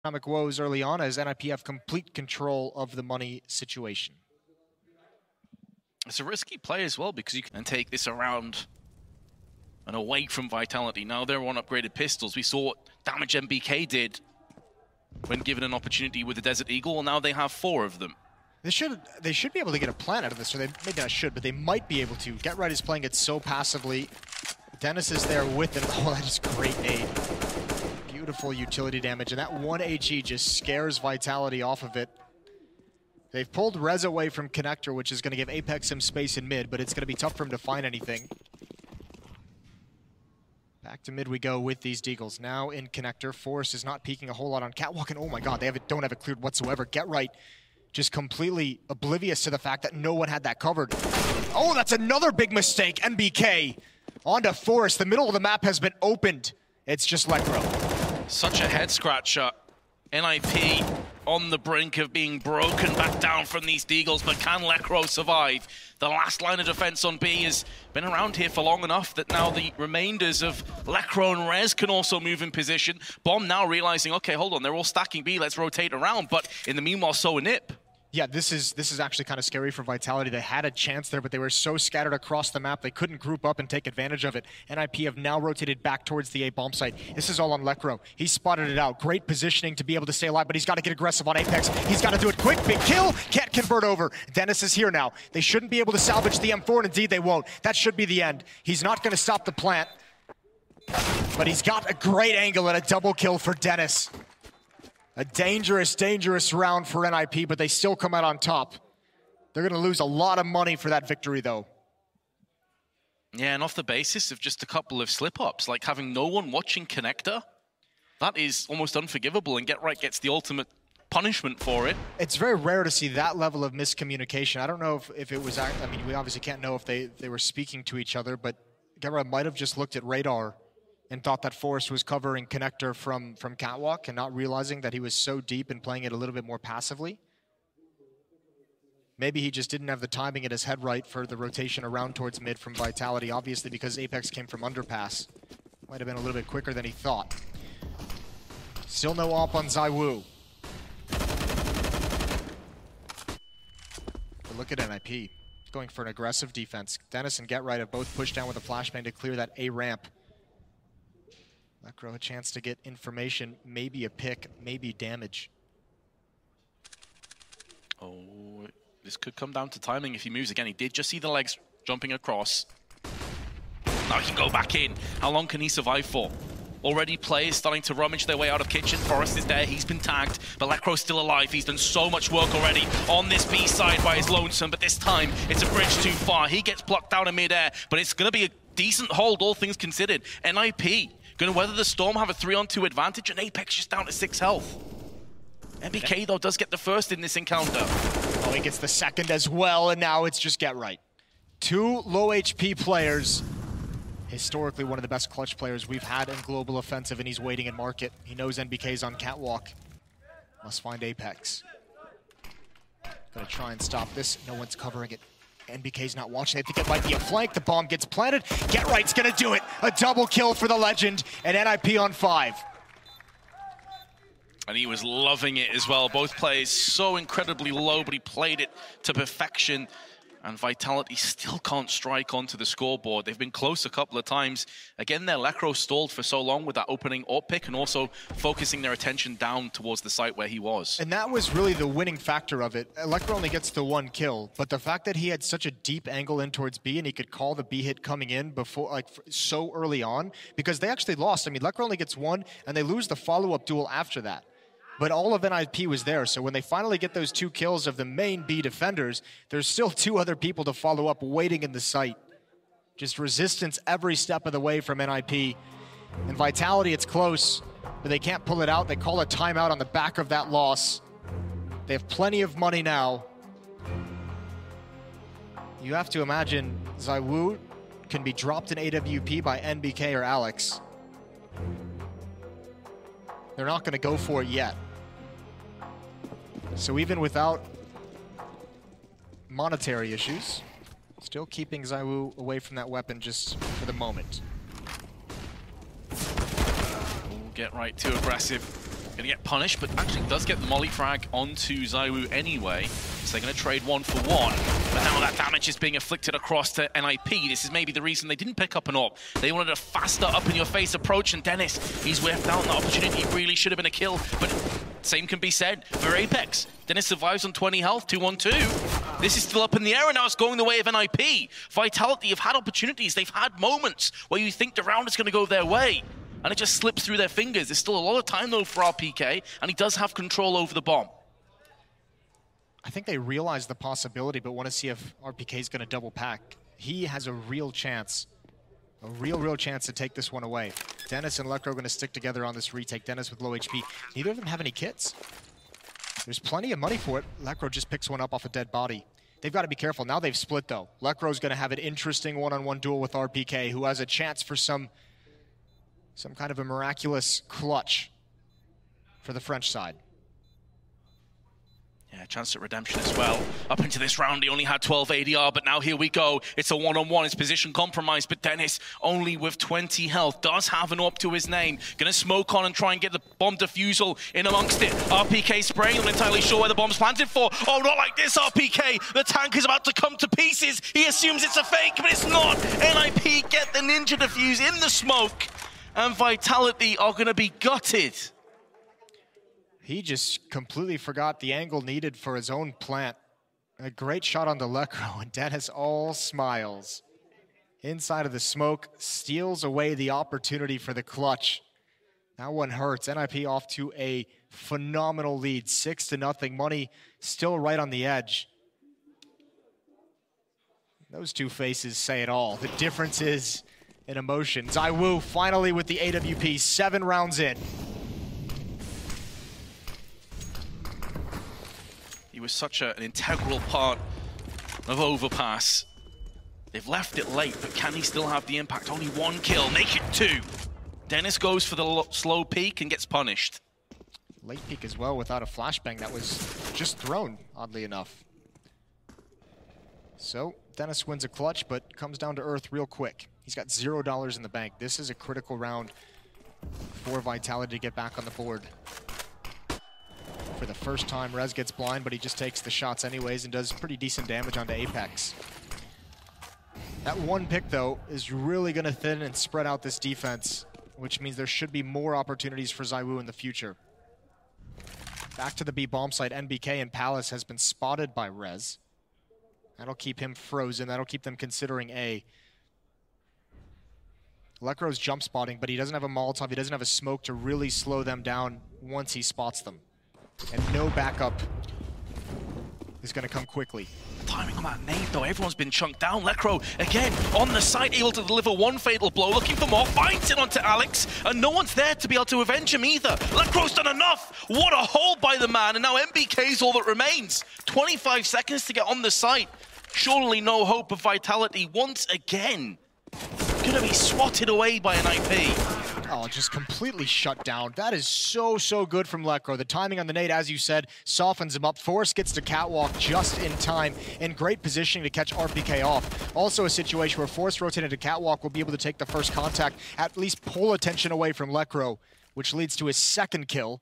economic woes early on as NIP have complete control of the money situation. It's a risky play as well because you can take this around and away from Vitality. Now they're on upgraded pistols. We saw what damage MBK did when given an opportunity with the Desert Eagle, and now they have 4 of them. They should be able to get a plan out of this, or they maybe not should, but they might be able to. Get Right is playing it so passively. Dennis is there with it. Oh, that is great nade. Beautiful utility damage, and that 1 HE just scares Vitality off of it. They've pulled Rez away from Connector, which is going to give Apex some space in mid, but it's going to be tough for him to find anything. Back to mid we go with these Deagles. Now in Connector, Forrest is not peeking a whole lot on Catwalk, and oh my god, they don't have it cleared whatsoever. Get Right just completely oblivious to the fact that no one had that covered. Oh, that's another big mistake. MBK onto Forrest. The middle of the map has been opened. It's just Lecro. Such a head scratcher. NIP on the brink of being broken back down from these Deagles, but can Lecro survive? The last line of defense on B has been around here for long enough that now the remainders of Lecro and Rez can also move in position. Bomb now realizing, okay, hold on, they're all stacking B, let's rotate around, but in the meanwhile, so a Nip. Yeah, this is actually kind of scary for Vitality. They had a chance there, but they were so scattered across the map, they couldn't group up and take advantage of it. NIP have now rotated back towards the A bomb site. This is all on Lecro. He spotted it out. Great positioning to be able to stay alive, but he's got to get aggressive on Apex. He's got to do it quick. Big kill. Can't convert over. Dennis is here now. They shouldn't be able to salvage the M4, and indeed they won't. That should be the end. He's not going to stop the plant, but he's got a great angle and a double kill for Dennis. A dangerous, dangerous round for NIP, but they still come out on top. They're going to lose a lot of money for that victory, though. Yeah, and off the basis of just a couple of slip-ups, like having no one watching Connector, that is almost unforgivable, and Get Right gets the ultimate punishment for it. It's very rare to see that level of miscommunication. I don't know if it was, I mean, we obviously can't know if they were speaking to each other, but Get Right might have just looked at radar and thought that Forrest was covering Connector from Catwalk and not realizing that he was so deep and playing it a little bit more passively. Maybe he just didn't have the timing in his head right for the rotation around towards mid from Vitality, obviously because Apex came from underpass. Might have been a little bit quicker than he thought. Still no op on ZywOo. But look at NIP, going for an aggressive defense. Dennis and Get Right have both pushed down with a flashbang to clear that A ramp. Lecro a chance to get information, maybe a pick, maybe damage. Oh, this could come down to timing if he moves again. He did just see the legs jumping across. Now he can go back in. How long can he survive for? Already players starting to rummage their way out of kitchen. Forrest is there, he's been tagged, but Lecro's still alive. He's done so much work already on this B side by his lonesome, but this time it's a bridge too far. He gets plucked out in midair, but it's gonna be a decent hold, all things considered. NIP gonna weather the storm, have a 3-on-2 advantage, and Apex just down to 6 health. MBK, though, does get the first in this encounter. Oh, he gets the second as well, and now it's just Get Right. 2 low HP players. Historically, one of the best clutch players we've had in Global Offensive, and he's waiting in market. He knows NBK's on Catwalk. Must find Apex. Gonna try and stop this. No one's covering it. NBK's not watching. I think it might be a flank. The bomb gets planted. Get Right's gonna do it. A double kill for the legend, and NIP on 5. And he was loving it as well. Both players so incredibly low, but he played it to perfection. And Vitality still can't strike onto the scoreboard. They've been close a couple of times. Again, their Lecro stalled for so long with that opening AWP pick and also focusing their attention down towards the site where he was. And that was really the winning factor of it. Lecro only gets the 1 kill, but the fact that he had such a deep angle in towards B and he could call the B hit coming in before, like, so early on, because they actually lost. I mean, Lecro only gets 1 and they lose the follow-up duel after that. But all of NIP was there, so when they finally get those 2 kills of the main B defenders, there's still 2 other people to follow up waiting in the site. Just resistance every step of the way from NIP. And Vitality, it's close, but they can't pull it out. They call a timeout on the back of that loss. They have plenty of money now. You have to imagine ZywOo can be dropped in AWP by NBK or Alex. They're not going to go for it yet. So even without monetary issues, still keeping ZywOo away from that weapon just for the moment. Get Right, too aggressive. Gonna get punished, but actually does get the molly frag onto ZywOo anyway. So they're gonna trade 1 for 1. But now that damage is being inflicted across to NIP. This is maybe the reason they didn't pick up an AWP. They wanted a faster up-in-your-face approach, and Dennis, he's whiffed out on the opportunity. Really should have been a kill, but same can be said for Apex. Dennis survives on 20 health, 2-on-2. This is still up in the air, and now it's going the way of NIP. Vitality have had opportunities. They've had moments where you think the round is going to go their way, and it just slips through their fingers. There's still a lot of time, though, for RPK, and he does have control over the bomb. I think they realize the possibility, but want to see if RPK is going to double pack. He has a real chance. A real chance to take this one away. Dennis and Lekr are going to stick together on this retake. Dennis with low HP. Neither of them have any kits. There's plenty of money for it. Lekr just picks one up off a dead body. They've got to be careful. Now they've split, though. Lekr's going to have an interesting one-on-one duel with RPK, who has a chance for some kind of a miraculous clutch for the French side. Yeah, chance at redemption as well. Up into this round, he only had 12 ADR, but now here we go. It's a one-on-one. It's position compromised, but Dennis, only with 20 health, does have an AWP to his name. Gonna smoke on and try and get the bomb defusal in amongst it. RPK spraying, I'm not entirely sure where the bomb's planted for. Oh, not like this, RPK! The tank is about to come to pieces. He assumes it's a fake, but it's not. NIP get the ninja defuse in the smoke, and Vitality are gonna be gutted. He just completely forgot the angle needed for his own plant. A great shot on the Lekr, and Dennis all smiles. Inside of the smoke, steals away the opportunity for the clutch. That one hurts. NIP off to a phenomenal lead, 6-0. Money still right on the edge. Those two faces say it all. The difference is in emotion. ZywOo finally with the AWP, 7 rounds in. He was such an integral part of Overpass. They've left it late, but can he still have the impact? Only 1 kill, make it 2. Dennis goes for the slow peek and gets punished. Late peek as well without a flashbang that was just thrown, oddly enough. So, Dennis wins a clutch, but comes down to earth real quick. He's got $0 in the bank. This is a critical round for Vitality to get back on the board. For the first time, Rez gets blind, but he just takes the shots anyways and does pretty decent damage onto Apex. That one pick, though, is really going to thin and spread out this defense, which means there should be more opportunities for ZywOo in the future. Back to the B bomb site, NBK and Palace has been spotted by Rez. That'll keep him frozen. That'll keep them considering A. Lekr's jump spotting, but he doesn't have a Molotov. He doesn't have a smoke to really slow them down once he spots them. And no backup is going to come quickly. Timing on that nade, though. Everyone's been chunked down. Lekr, again, on the side, able to deliver 1 fatal blow. Looking for more. Finds it onto Alex. And no one's there to be able to avenge him either. Lekr's done enough. What a hold by the man. And now MBK's all that remains. 25 seconds to get on the site. Surely no hope of Vitality once again. Gonna be swatted away by an IP. Oh, just completely shut down. That is so good from Lekr. The timing on the nade, as you said, softens him up. Forrest gets to catwalk just in time, in great positioning to catch RPK off. Also a situation where Forrest rotated to catwalk will be able to take the first contact, at least pull attention away from Lekr, which leads to his 2nd kill.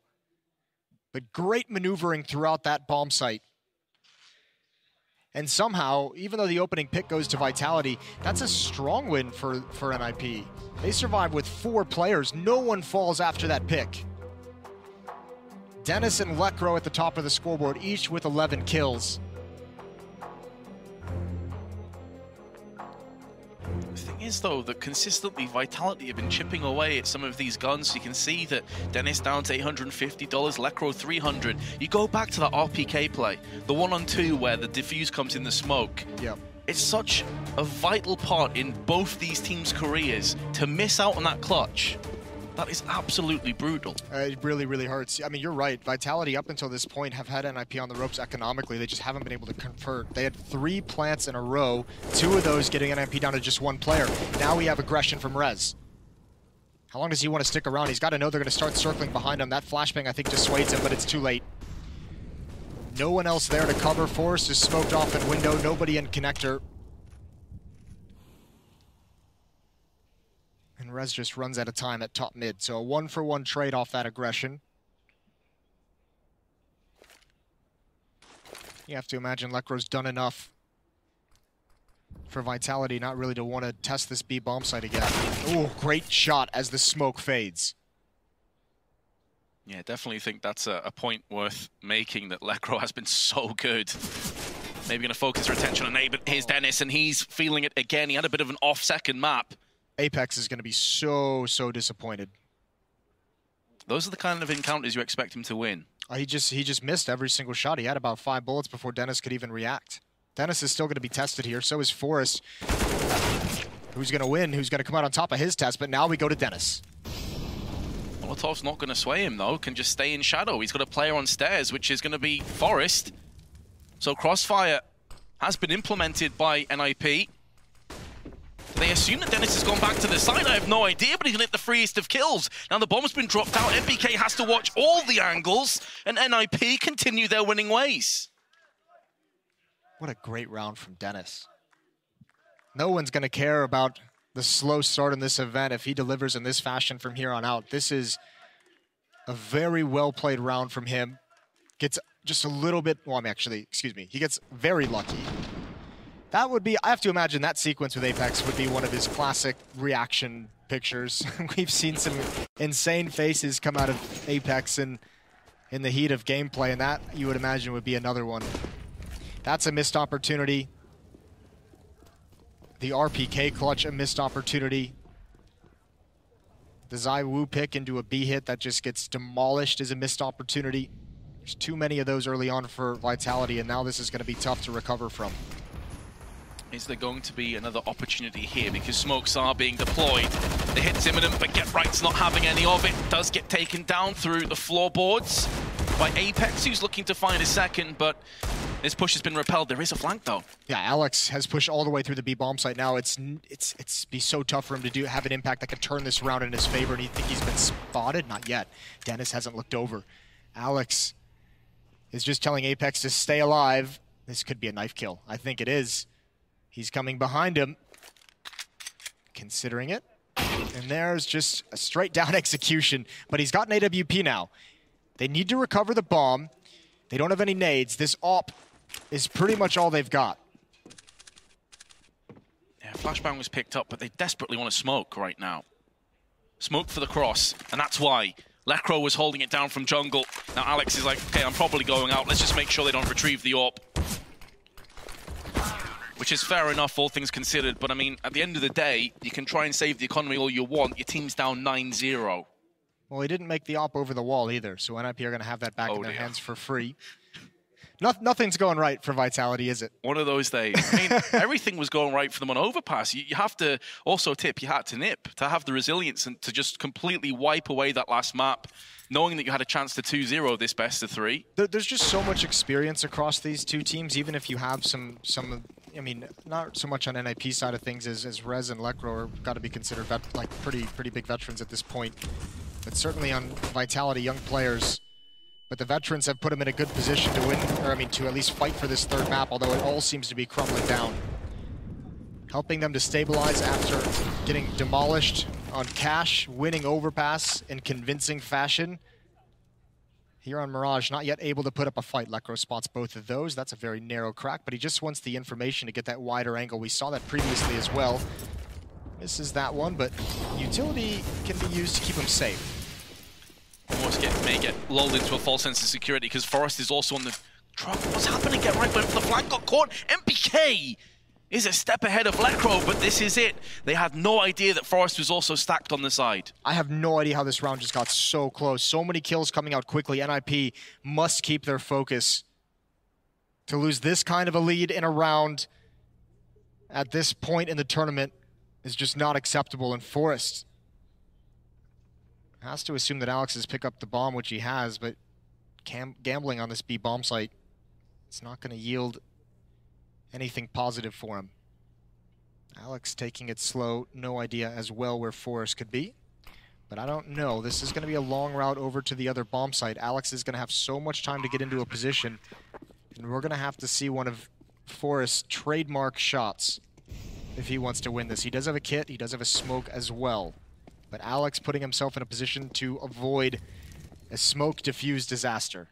But great maneuvering throughout that bomb site. And somehow, even though the opening pick goes to Vitality, that's a strong win for NIP. They survive with 4 players. No one falls after that pick. Dennis and Lekr at the top of the scoreboard, each with 11 kills. The thing is, though, that consistently Vitality have been chipping away at some of these guns. You can see that Dennis down to $850, Lekr 300. You go back to that RPK play, the 1-on-2 where the diffuse comes in the smoke. Yep. It's such a vital part in both these teams' careers to miss out on that clutch. That is absolutely brutal. It really hurts. I mean, you're right. Vitality, up until this point, have had NIP on the ropes economically. They just haven't been able to convert. They had 3 plants in a row, 2 of those getting NIP down to just 1 player. Now we have aggression from Rez. How long does he want to stick around? He's got to know they're going to start circling behind him. That flashbang, I think, dissuades him, but it's too late. No one else there to cover. Forrest is smoked off in window. Nobody in connector. And Rez just runs out of time at top mid. So a 1-for-1 trade off that aggression. You have to imagine Lecro's done enough for Vitality not really to want to test this B bomb site again. Oh, great shot as the smoke fades. Yeah, definitely think that's a point worth making, that Lecro has been so good. Maybe going to focus her attention on A, but here's Dennis, and he's feeling it again. He had a bit of an off-second map. Apex is going to be so disappointed. Those are the kind of encounters you expect him to win. He just missed every single shot. He had about 5 bullets before Dennis could even react. Dennis is still going to be tested here. So is Forrest. Who's going to win? Who's going to come out on top of his test? But now we go to Dennis. Molotov's not going to sway him, though. Can just stay in shadow. He's got a player on stairs, which is going to be Forrest. So Crossfire has been implemented by NIP. They assume that Dennis has gone back to the side. I have no idea, but he's going to hit the freest of kills. Now the bomb's been dropped out. MBK has to watch all the angles, and NIP continue their winning ways. What a great round from Dennis. No one's going to care about the slow start in this event if he delivers in this fashion from here on out. This is a very well-played round from him. Gets just a little bit, well, he gets very lucky. That would be, I have to imagine that sequence with Apex would be one of his classic reaction pictures. We've seen some insane faces come out of Apex in the heat of gameplay, and that, you would imagine, would be another one. That's a missed opportunity. The RPK clutch, a missed opportunity. The Zai Wu pick into a B hit that just gets demolished is a missed opportunity. There's too many of those early on for Vitality, and now this is going to be tough to recover from. Is there going to be another opportunity here? Because smokes are being deployed. The hit's imminent, but Get Right's not having any of it. Does get taken down through the floorboards by Apex, who's looking to find a second, but this push has been repelled. There is a flank, though. Yeah, Alex has pushed all the way through the B bomb site now. It's be so tough for him to have an impact that could turn this round in his favor, and you think he's been spotted? Not yet. Dennis hasn't looked over. Alex is just telling Apex to stay alive. This could be a knife kill. I think it is. He's coming behind him, considering it. And there's just a straight down execution, but he's got an AWP now. They need to recover the bomb. They don't have any nades. This AWP is pretty much all they've got. Yeah, flashbang was picked up, but they desperately want to smoke right now. Smoke for the cross, and that's why Lecro was holding it down from jungle. Now Alex is like, okay, I'm probably going out. Let's just make sure they don't retrieve the AWP. Which is fair enough, all things considered. But I mean, at the end of the day, you can try and save the economy all you want. Your team's down 9-0. Well, he didn't make the AWP over the wall either, so NIP are going to have that back in their hands for free. Nothing's going right for Vitality, is it? One of those days. I mean, everything was going right for them on Overpass. You have to also tip your hat to NIP to have the resilience and to just completely wipe away that last map, knowing that you had a chance to 2-0 this best of 3. There's just so much experience across these two teams, even if you have some I mean, not so much on NIP side of things as Rez and Lecro are got to be considered like pretty big veterans at this point. But certainly on Vitality, young players. But the veterans have put them in a good position to win, or I mean, to at least fight for this third map, although it all seems to be crumbling down. Helping them to stabilize after getting demolished on Cash, winning Overpass in convincing fashion. Here on Mirage, not yet able to put up a fight. Lecro spots both of those. That's a very narrow crack, but he just wants the information to get that wider angle. We saw that previously as well. Misses that one, but utility can be used to keep him safe. Almost may get lulled into a false sense of security because Forrest is also on the truck. What's happening? Get right, went for the flank, got caught. MPK is a step ahead of Lecro, but this is it. They had no idea that Forrest was also stacked on the side. I have no idea how this round just got so close. So many kills coming out quickly. NIP must keep their focus. To lose this kind of a lead in a round at this point in the tournament is just not acceptable. And Forrest has to assume that Alex has picked up the bomb, which he has, but gambling on this B bomb site, it's not going to yield anything positive for him. Alex taking it slow, no idea as well where Forrest could be. But I don't know. This is going to be a long route over to the other bomb site. Alex is going to have so much time to get into a position, and we're going to have to see one of Forrest's trademark shots if he wants to win this. He does have a kit, he does have a smoke as well. But Alex putting himself in a position to avoid a smoke-diffused disaster.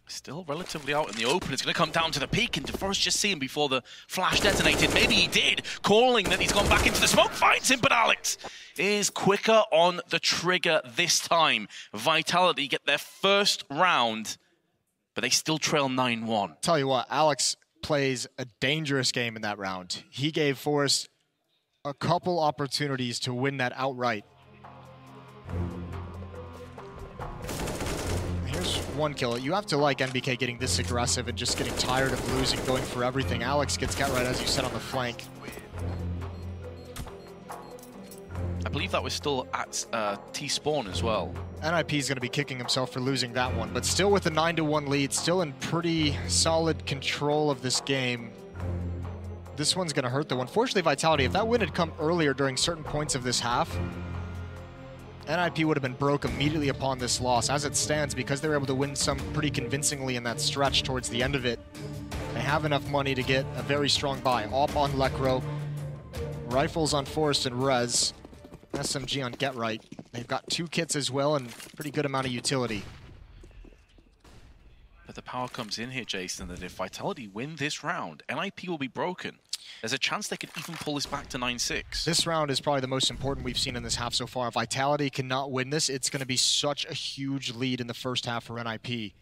Still relatively out in the open. It's going to come down to the peak, and DeForest just see him before the flash detonated. Maybe he did, calling that he's gone back into the smoke, finds him, but Alex is quicker on the trigger this time. Vitality get their first round, but they still trail 9-1. Tell you what, Alex plays a dangerous game in that round. He gave Forrest a couple opportunities to win that outright. Here's one kill. You have to like NBK getting this aggressive and just getting tired of losing, going for everything. Alex gets cat right, as you said, on the flank. I believe that was still at T-spawn as well. NIP is going to be kicking himself for losing that one, but still with a 9-1 lead, still in pretty solid control of this game. This one's going to hurt though. Unfortunately, Vitality, if that win had come earlier during certain points of this half, NIP would have been broke immediately upon this loss. As it stands, because they were able to win some pretty convincingly in that stretch towards the end of it, they have enough money to get a very strong buy. Op on Lekro, rifles on Forrest and Rez, SMG on Get Right. They've got 2 kits as well and pretty good amount of utility. But the power comes in here, Jason, that if Vitality win this round, NIP will be broken. There's a chance they could even pull this back to 9-6. This round is probably the most important we've seen in this half so far. If Vitality cannot win this, it's going to be such a huge lead in the first half for NIP.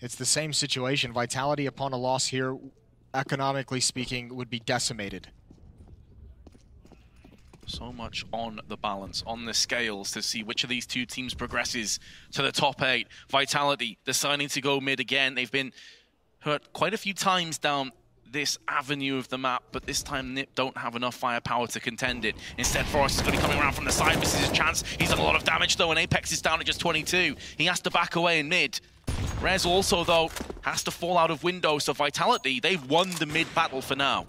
It's the same situation. Vitality, upon a loss here, economically speaking, would be decimated. So much on the balance, on the scales, to see which of these two teams progresses to the top 8. Vitality deciding to go mid again. They've been hurt quite a few times down this avenue of the map, but this time Nip don't have enough firepower to contend it. Instead, Forrest is going to be coming around from the side. This is his chance. He's done a lot of damage, though, and Apex is down at just 22. He has to back away in mid. Rez also, though, has to fall out of window, so Vitality, they've won the mid battle for now.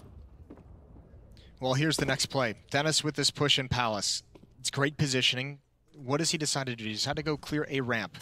Well, here's the next play. Dennis with this push in Palace. It's great positioning. What does he decide to do? He decided to go clear A ramp.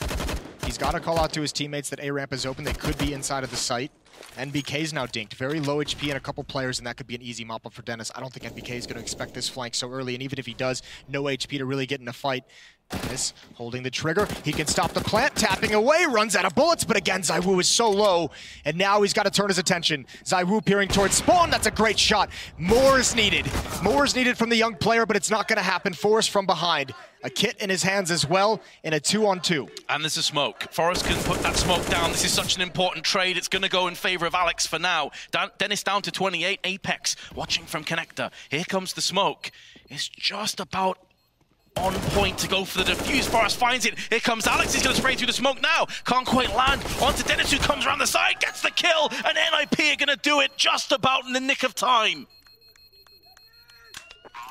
He's got to call out to his teammates that A ramp is open. They could be inside of the site. NBK's now dinked. Very low HP and a couple players, and that could be an easy mop-up for Dennis. I don't think NBK is going to expect this flank so early, and even if he does, no HP to really get in a fight. Dennis holding the trigger. He can stop the plant, tapping away, runs out of bullets, but again, ZywOo is so low, and now he's got to turn his attention. ZywOo peering towards spawn. That's a great shot. More is needed. More is needed from the young player, but it's not going to happen. Forrest from behind. A kit in his hands as well, in a 2-on-2. And there's a smoke. Forrest can put that smoke down. This is such an important trade. It's going to go in favor of Alex for now. Dennis down to 28. Apex watching from connector. Here comes the smoke. It's just about on point to go for the defuse. Forrest finds it. Here comes Alex. He's going to spray through the smoke now. Can't quite land. Onto Dennis, who comes around the side, gets the kill, and NIP are going to do it just about in the nick of time.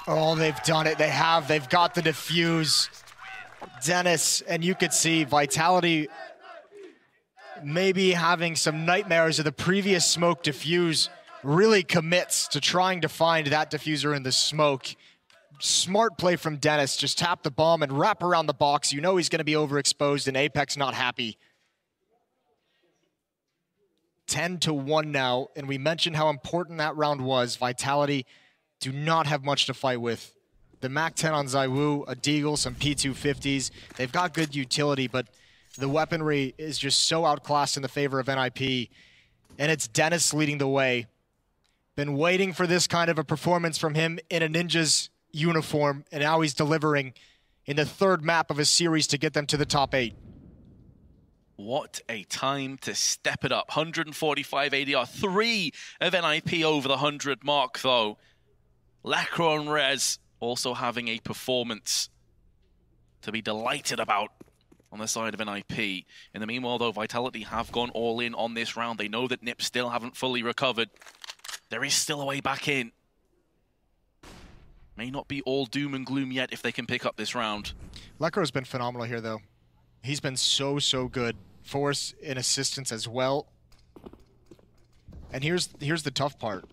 Oh, they've done it. They have. They've got the defuse. Dennis, and you could see Vitality maybe having some nightmares of the previous smoke defuse, really commits to trying to find that diffuser in the smoke. Smart play from Dennis. Just tap the bomb and wrap around the box. You know he's going to be overexposed, and Apex not happy. 10-1 now, and we mentioned how important that round was. Vitality do not have much to fight with. The MAC-10 on ZywOo, a Deagle, some P250s. They've got good utility, but the weaponry is just so outclassed in the favor of NIP. And it's Dennis leading the way. Been waiting for this kind of a performance from him in a Ninja's uniform, and now he's delivering in the 3rd map of a series to get them to the top 8. What a time to step it up. 145 ADR, 3 of NIP over the 100 mark, though. Lekro and Rez also having a performance to be delighted about on the side of NIP. In the meanwhile, though, Vitality have gone all in on this round. They know that Nip still haven't fully recovered. There is still a way back in. May not be all doom and gloom yet if they can pick up this round. Lekro's been phenomenal here, though. He's been so good. Force in assistance as well. And here's the tough part.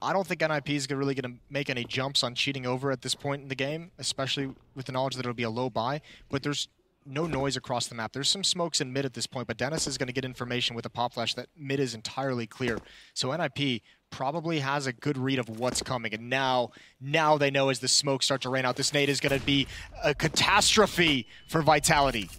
I don't think NIP is really going to make any jumps on cheating over at this point in the game, especially with the knowledge that it'll be a low buy. But there's no noise across the map. There's some smokes in mid at this point, but Dennis is going to get information with a pop flash that mid is entirely clear. So NIP probably has a good read of what's coming, and now they know as the smoke starts to rain out, this nade is going to be a catastrophe for Vitality.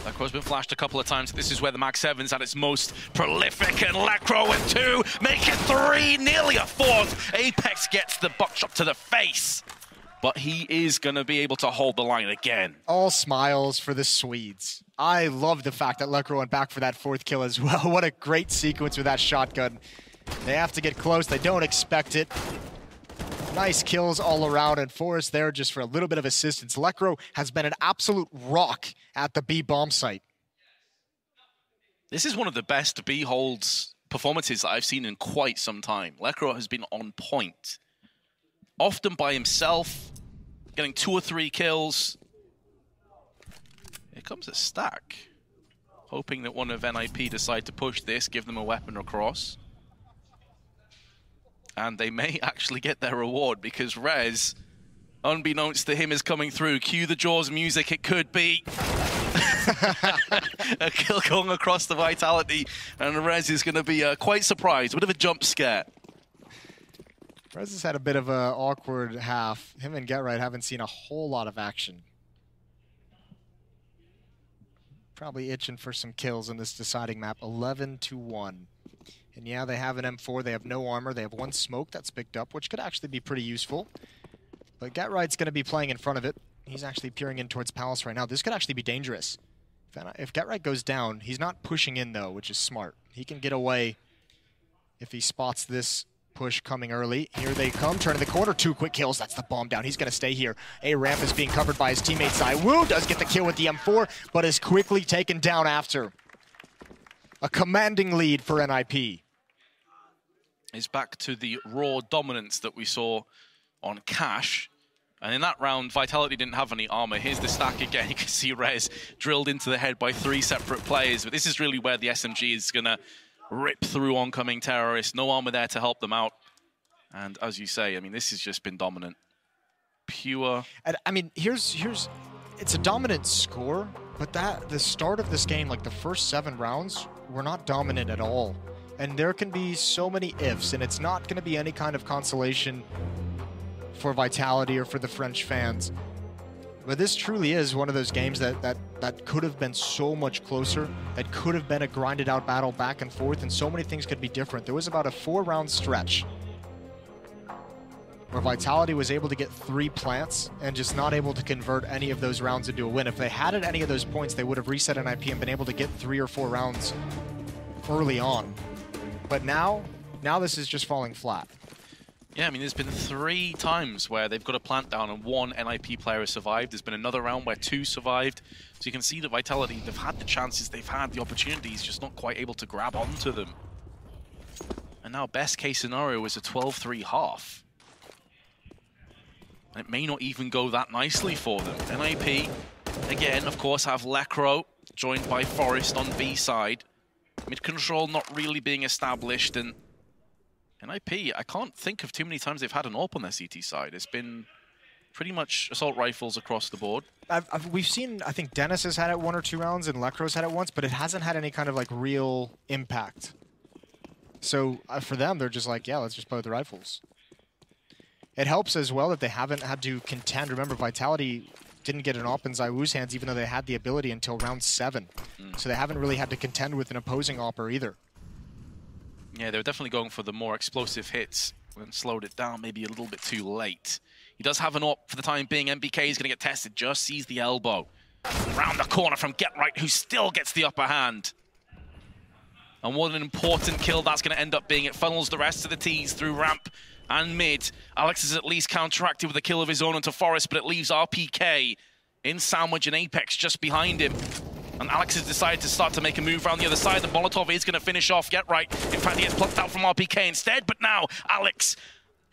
Lecro's been flashed a couple of times. This is where the Mag 7's at its most prolific, and Lecro with 2, make it 3, nearly a 4th. Apex gets the buckshot to the face, but he is going to be able to hold the line again. All smiles for the Swedes. I love the fact that Lecro went back for that 4th kill as well. What a great sequence with that shotgun. They have to get close. They don't expect it. Nice kills all around, and Forrest there just for a little bit of assistance. Lecro has been an absolute rock at the B bomb site. This is one of the best B holds performances that I've seen in quite some time. Lecro has been on point. Often by himself, getting 2 or 3 kills. Here comes a stack. Hoping that one of NIP decide to push this, give them a weapon across. And they may actually get their reward, because Rez, unbeknownst to him, is coming through. Cue the Jaws music, it could be. A kill going across the Vitality, and Rez is going to be quite surprised. A bit of a jump scare. Rez has had a bit of an awkward half. Him and GetRight haven't seen a whole lot of action. Probably itching for some kills in this deciding map. 11-1. And yeah, they have an M4. They have no armor. They have 1 smoke that's picked up, which could actually be pretty useful. But GetRight's going to be playing in front of it. He's actually peering in towards Palace right now. This could actually be dangerous. If GetRight goes down, he's not pushing in, though, which is smart. He can get away if he spots this push coming early. Here they come, turning the corner. 2 quick kills. That's the bomb down. He's going to stay here. A ramp is being covered by his teammate ZywOo. Does get the kill with the M4, but is quickly taken down after. A commanding lead for NIP. Is back to the raw dominance that we saw on Cash. And in that round, Vitality didn't have any armor. Here's the stack again. You can see Rez drilled into the head by 3 separate players. But this is really where the SMG is going to rip through oncoming terrorists. No armor there to help them out. And as you say, I mean, this has just been dominant. Pure. And I mean, it's a dominant score, but the start of this game, like the first 7 rounds, were not dominant at all. And there can be so many ifs, and it's not going to be any kind of consolation for Vitality or for the French fans. But this truly is one of those games that could have been so much closer, that could have been a grinded out battle back and forth, and so many things could be different. There was about a 4-round stretch where Vitality was able to get 3 plants and just not able to convert any of those rounds into a win. If they had at any of those points, they would have reset NIP and been able to get 3 or 4 rounds early on. But now this is just falling flat. Yeah, I mean, there's been 3 times where they've got a plant down and 1 NIP player has survived. There's been another round where 2 survived. So you can see that Vitality, they've had the chances, they've had the opportunities, just not quite able to grab onto them. And now best case scenario is a 12-3 half. And it may not even go that nicely for them. NIP, again, of course, have Lecro, joined by Forrest on B side. Mid-control not really being established, and NIP, I can't think of too many times they've had an AWP on their CT side. It's been pretty much assault rifles across the board. We've seen, I think Dennis has had it 1 or 2 rounds, and Lecro's had it once, but it hasn't had any kind of like real impact. So for them, they're just like, yeah, let's just play with the rifles. It helps as well that they haven't had to contend. Remember, Vitality didn't get an AWP in ZywOo's hands, even though they had the ability until round 7. So they haven't really had to contend with an opposing AWPer either. Yeah, they were definitely going for the more explosive hits and slowed it down maybe a little bit too late. He does have an AWP for the time being. MBK is going to get tested, just sees the elbow. Round the corner from GetRight, who still gets the upper hand. And what an important kill that's going to end up being. It funnels the rest of the T's through ramp and mid. Alex is at least counteracted with a kill of his own onto Forrest, but it leaves RPK in Sandwich and Apex just behind him. And Alex has decided to start to make a move around the other side. The Molotov is going to finish off GetRight. In fact, he gets plucked out from RPK instead. But now Alex,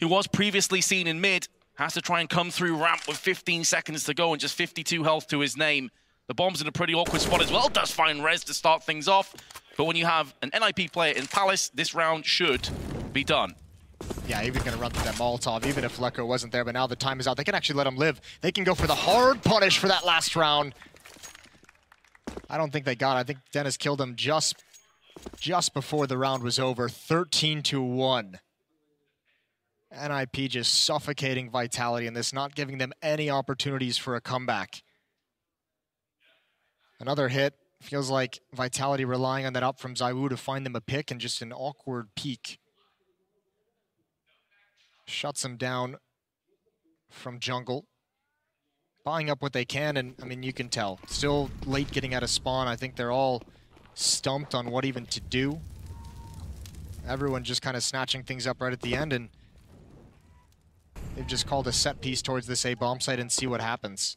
who was previously seen in mid, has to try and come through ramp with 15 seconds to go and just 52 health to his name. The bomb's in a pretty awkward spot as well. Does find Rez to start things off. But when you have an NIP player in Palace, this round should be done. Yeah, even going to run through that Molotov, even if Lecro wasn't there. But now the time is out. They can actually let him live. They can go for the hard punish for that last round. I don't think they got it. I think Dennis killed him just before the round was over. 13-1. NIP just suffocating Vitality in this, not giving them any opportunities for a comeback. Another hit. Feels like Vitality relying on that up from ZywOo to find them a pick, and just an awkward peek shuts him down from jungle. Buying up what they can, and I mean, you can tell. Still late getting out of spawn. I think they're all stumped on what even to do. Everyone just kind of snatching things up right at the end, and they've just called a set piece towards this A bomb site and see what happens.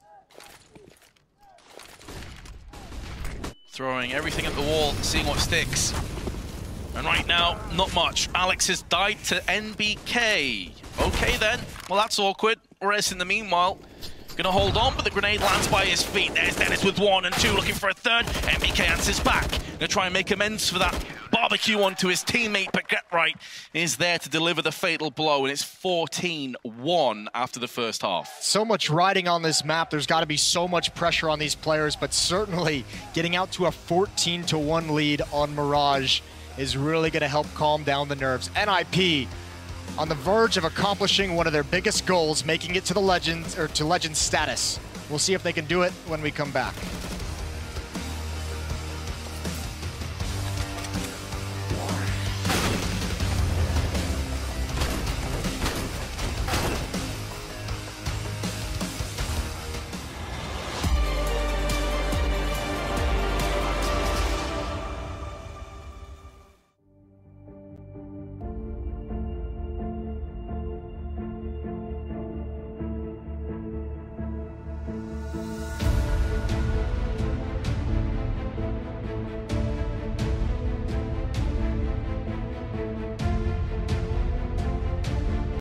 Throwing everything at the wall, seeing what sticks. And right now, not much. Alex has died to NBK. Okay then, well that's awkward. Whereas in the meanwhile, gonna hold on, but the grenade lands by his feet. There's Dennis with 1 and 2, looking for a third. NBK answers back. Gonna try and make amends for that barbecue onto his teammate, but GetRight is there to deliver the fatal blow, and it's 14-1 after the first half. So much riding on this map. There's got to be so much pressure on these players, but certainly getting out to a 14-1 lead on Mirage is really going to help calm down the nerves. NIP on the verge of accomplishing one of their biggest goals, making it to the Legends, or to Legends status. We'll see if they can do it when we come back.